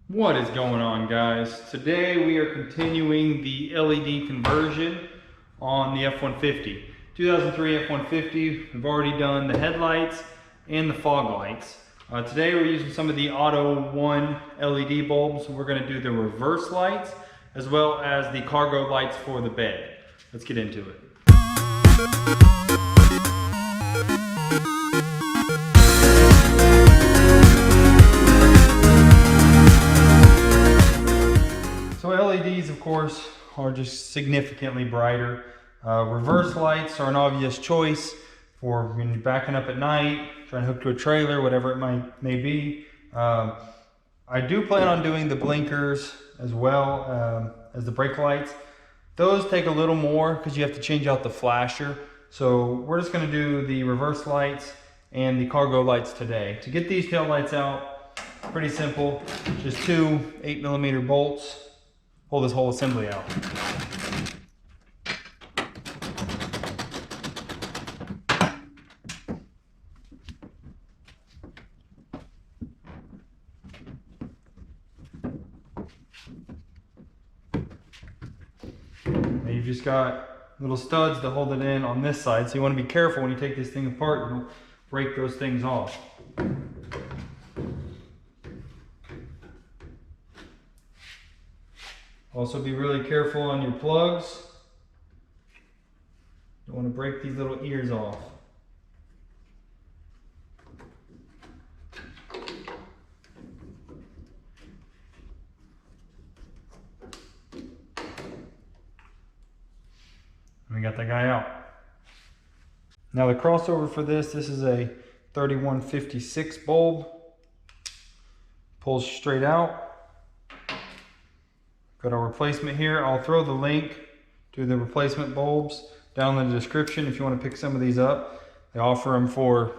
What is going on, guys? Today we are continuing the LED conversion on the F-150. 2003 F-150, we've already done the headlights and the fog lights. Today we're using some of the AUTOONE LED bulbs. We're going to do the reverse lights as well as the cargo lights for the bed. Let's get into it. So LEDs, of course, are just significantly brighter. Reverse lights are an obvious choice for when you're backing up at night, trying to hook to a trailer, whatever it may be. I do plan on doing the blinkers as well as the brake lights. Those take a little more because you have to change out the flasher. So we're just going to do the reverse lights and the cargo lights today. To get these tail lights out, pretty simple. Just two 8mm bolts. Pull this whole assembly out. Now you've just got little studs to hold it in on this side, so you want to be careful when you take this thing apart. You don't break those things off. Also be really careful on your plugs. Don't want to break these little ears off. We got that guy out. Now the crossover for this is a 3156 bulb. Pulls straight out. Got our replacement here. I'll throw the link to the replacement bulbs down in the description if you want to pick some of these up. They offer them for,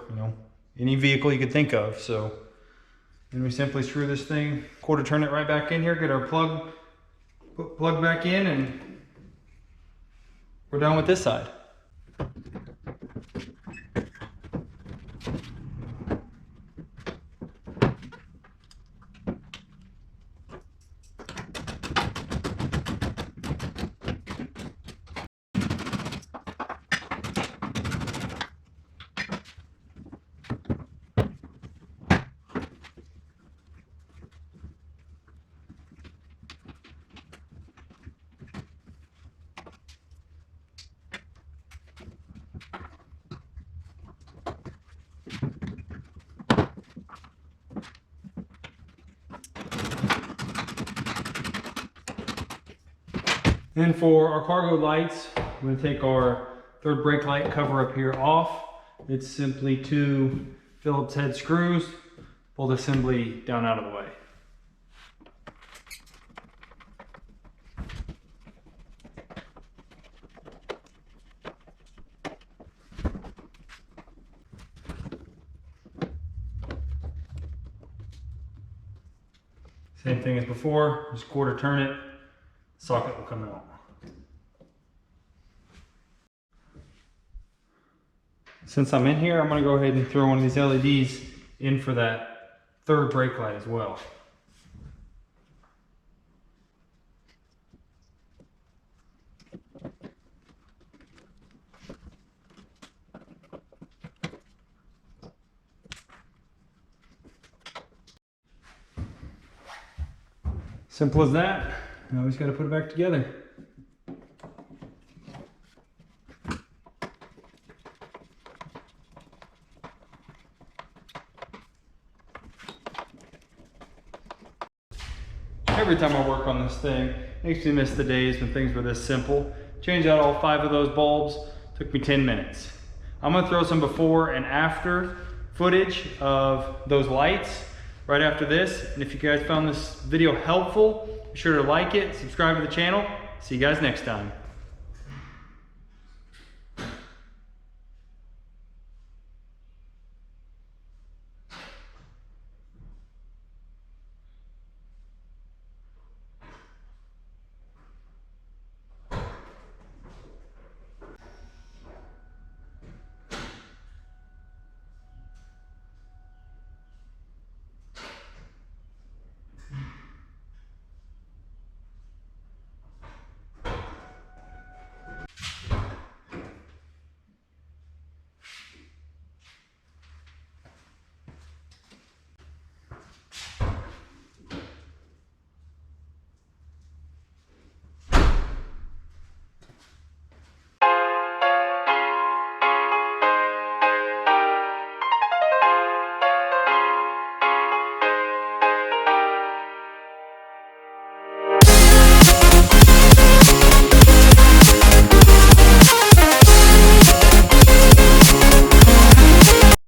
any vehicle you could think of. So then we simply screw this thing, quarter turn it right back in here, get our plug back in, and we're done with this side. Then for our cargo lights, I'm going to take our third brake light cover up here off. It's simply two Phillips head screws. Pull the assembly down out of the way. Same thing as before, just quarter turn it, socket will come out. Since I'm in here, I'm going to go ahead and throw one of these LEDs in for that third brake light as well. Simple as that. Now we just got to put it back together. Every time I work on this thing, it makes me miss the days when things were this simple. Change out all 5 of those bulbs, took me 10 minutes. I'm going to throw some before and after footage of those lights right after this. And if you guys found this video helpful, be sure to like it, subscribe to the channel. See you guys next time.